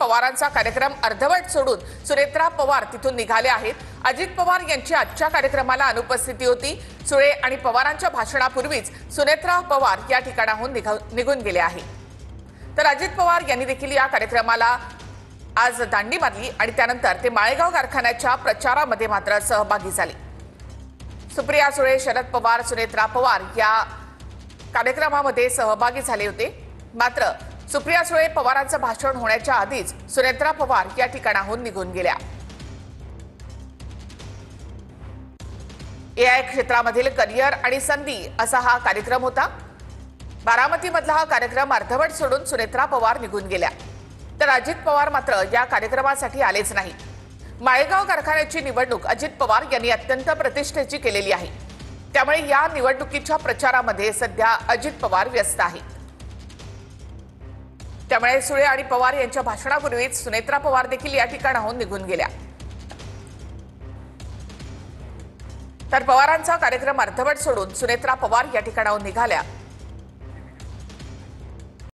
पवारांचा कार्यक्रम अर्धवट सोडून सुनेत्रा पवार तिथून निघाले आहेत। अजित पवार यांची आजच्या कार्यक्रमाला अनुपस्थिती होती। सुळे आणि पवारांच्या भाषणापूर्वीच सुनेत्रा पवार या ठिकाणाहून निघून गेले आहेत। तर अजित पवार यांनी देखील या कार्यक्रमाला आज दांडी मारली आणि त्यानंतर ते माळेगाव कारखान्याच्या प्रचारामध्ये मात्र सहभागी झाले। सुप्रिया सुळे, शरद पवार, सुनेत्रा पवार या कार्यक्रमामध्ये सहभागी झाले होते। मात्र सुप्रिया सुळे पवारांचं भाषण होण्याच्या आधीच सुनेत्रा पवार या ठिकाणाहून निघून गेल्या। एआय क्षेत्रामधील करिअर आणि संधी असा हा कार्यक्रम होता। बारामतीमधला हा कार्यक्रम अर्धवट सोडून सुनेत्रा पवार निघून गेल्या। तर अजित पवार मात्र या कार्यक्रमासाठी आलेच नाही। माळेगाव कारखान्याची निवडणूक अजित पवार यांनी अत्यंत प्रतिष्ठेची केलेली आहे। त्यामुळे या निवडणुकीच्या प्रचारामध्ये सध्या अजित पवार व्यस्त आहेत। त्यामुळे सुळे आणि पवार यांच्या भाषणापूर्वीच सुनेत्रा पवार देखील या ठिकाणाहून निघून गेल्या। तर पवारांचा कार्यक्रम अर्धवट सोडून सुनेत्रा पवार या ठिकाणाहून निघाल्या।